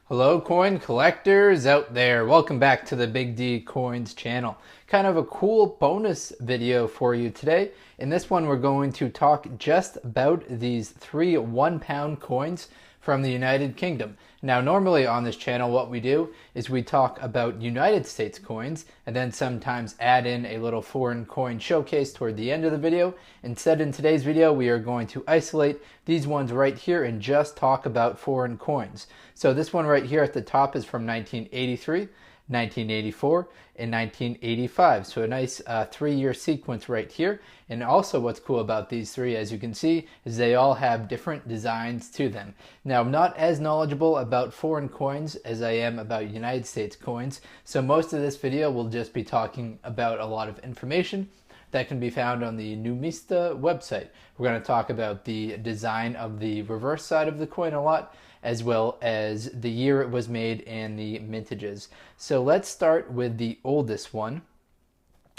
Hello coin collectors out there, welcome back to the Big D Coins channel. Kind of a cool bonus video for you today. In this one we're going to talk just about these three £1 coins from the United Kingdom. Now normally on this channel what we do is we talk about United States coins and then sometimes add in a little foreign coin showcase toward the end of the video. Instead in today's video we are going to isolate these ones right here and just talk about foreign coins. So this one right here at the top is from 1983, 1984, and 1985. So a nice 3-year sequence right here. And also what's cool about these three, as you can see, is they all have different designs to them. Now I'm not as knowledgeable about foreign coins as I am about United States coins. So most of this video will just be talking about a lot of information that can be found on the Numista website. We're going to talk about the design of the reverse side of the coin a lot, as well as the year it was made and the mintages. So let's start with the oldest one.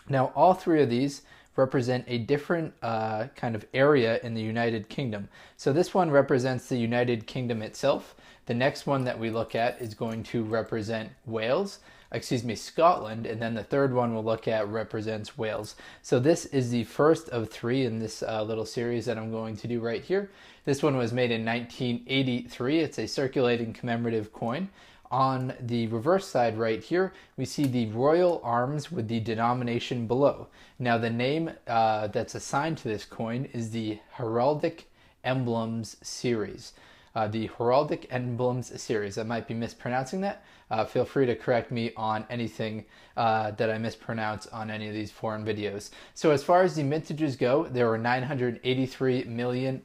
Now all three of these represent a different kind of area in the United Kingdom. So this one represents the United Kingdom itself. The next one that we look at is going to represent Scotland, and then the third one we'll look at represents Wales. So this is the first of three in this little series that I'm going to do right here. This one was made in 1983. It's a circulating commemorative coin. On the reverse side right here, we see the royal arms with the denomination below. Now the name that's assigned to this coin is the Heraldic Emblems series. The Heraldic Emblems series. I might be mispronouncing that. Feel free to correct me on anything that I mispronounce on any of these foreign videos. So as far as the mintages go, there were 983 million,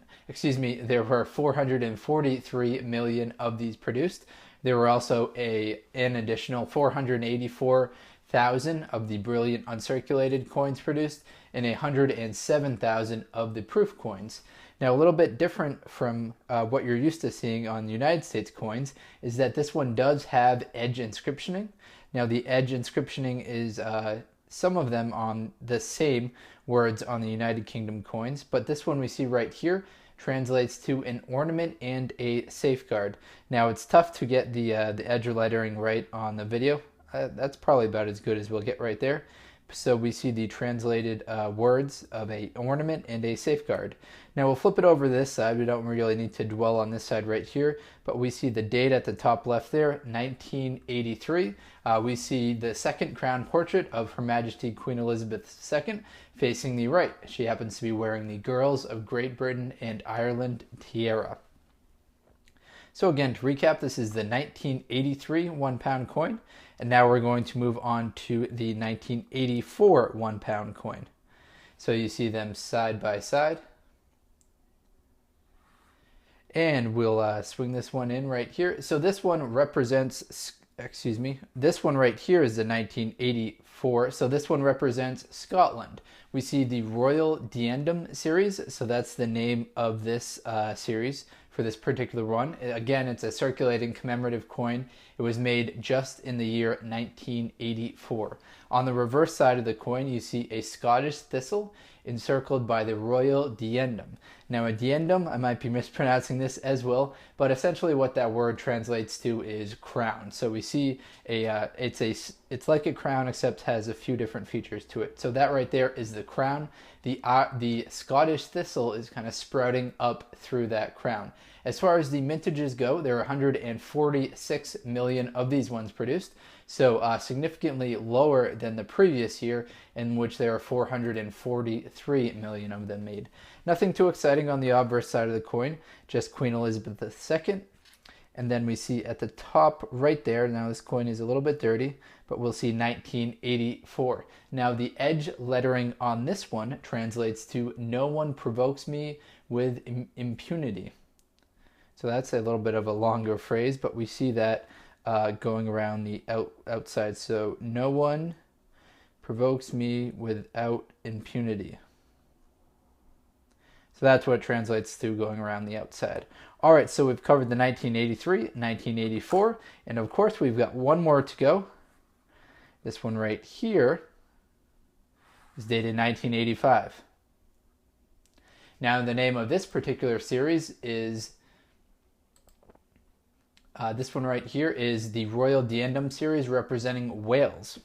there were 443 million of these produced. There were also an additional 484,000 of the brilliant uncirculated coins produced and 107,000 of the proof coins. Now, a little bit different from what you're used to seeing on United States coins is that this one does have edge inscriptioning. Now, the edge inscriptioning is some of them on the same words on the United Kingdom coins, but this one we see right here translates to an ornament and a safeguard. Now it's tough to get the edge lettering right on the video. That's probably about as good as we'll get right there. So we see the translated words of a ornament and a safeguard. Now we'll flip it over to this side. We don't really need to dwell on this side right here, but we see the date at the top left there, 1983. We see the second crown portrait of Her Majesty Queen Elizabeth II facing the right. She happens to be wearing the Girls of Great Britain and Ireland tiara. So again, to recap, this is the 1983 £1 coin, and now we're going to move on to the 1984 £1 coin. So you see them side by side. And we'll swing this one in right here. So this one represents, this one right here is the 1984. So this one represents Scotland. We see the Royal Diadem series. So that's the name of this series for this particular one. Again, it's a circulating commemorative coin. It was made just in the year 1984. On the reverse side of the coin, you see a Scottish thistle encircled by the Royal Diadem. Now a diadem, I might be mispronouncing this as well, but essentially what that word translates to is crown. So we see it's like a crown except has a few different features to it. So that right there is the crown. The Scottish thistle is kind of sprouting up through that crown. As far as the mintages go, there are 146 million of these ones produced, so significantly lower than the previous year, in which there are 443 million of them made. Nothing too exciting on the obverse side of the coin, just Queen Elizabeth II. And then we see at the top right there, now this coin is a little bit dirty, but we'll see 1984. Now the edge lettering on this one translates to "No one provokes me with impunity." So that's a little bit of a longer phrase, but we see that going around the outside. So no one provokes me without impunity. So that's what it translates to going around the outside. All right, so we've covered the 1983, 1984, and of course we've got one more to go. This one right here is dated 1985. Now the name of this particular series is This one right here is the Royal Diadem series representing Wales.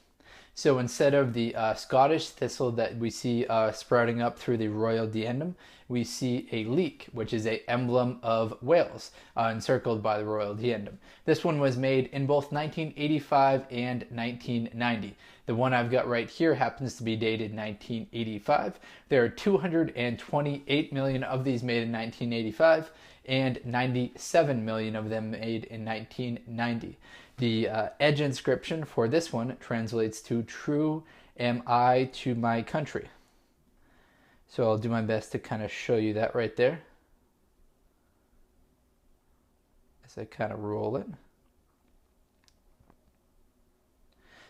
So instead of the Scottish thistle that we see sprouting up through the Royal Diadem, we see a leek, which is an emblem of Wales, encircled by the Royal Diadem. This one was made in both 1985 and 1990. The one I've got right here happens to be dated 1985. There are 228 million of these made in 1985 and 97 million of them made in 1990. The edge inscription for this one translates to "True am I to my country." So I'll do my best to kind of show you that right there as I kind of roll it.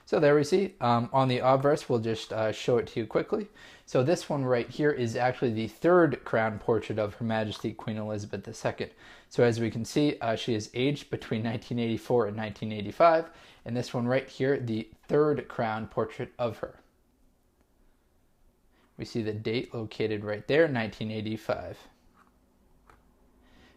So there we see. On the obverse, we'll just show it to you quickly. So this one right here is actually the third crown portrait of Her Majesty Queen Elizabeth II. So as we can see, she is aged between 1984 and 1985. And this one right here, the third crown portrait of her. We see the date located right there, 1985.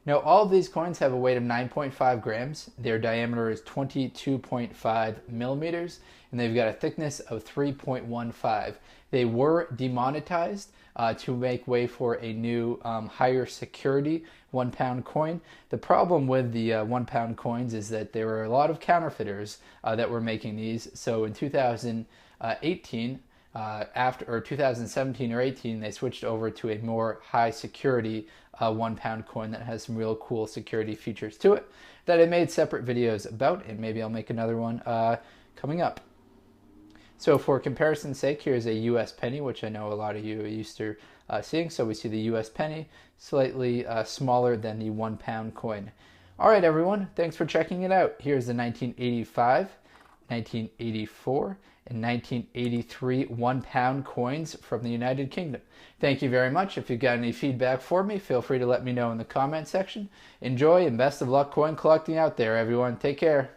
Now, all of these coins have a weight of 9.5 grams. Their diameter is 22.5 millimeters, and they've got a thickness of 3.15. They were demonetized to make way for a new higher security £1 coin. The problem with the £1 coins is that there were a lot of counterfeiters that were making these. So in 2018, 2017 or 18, they switched over to a more high security £1 coin that has some real cool security features to it that I made separate videos about, and maybe I'll make another one coming up. So for comparison's sake, here's a US penny, which I know a lot of you are used to seeing. So we see the US penny slightly smaller than the £1 coin. All right, everyone, thanks for checking it out. Here's the 1985, 1984, and 1983 £1 coins from the United Kingdom. Thank you very much. If you've got any feedback for me, feel free to let me know in the comment section. Enjoy and best of luck coin collecting out there, everyone. Take care.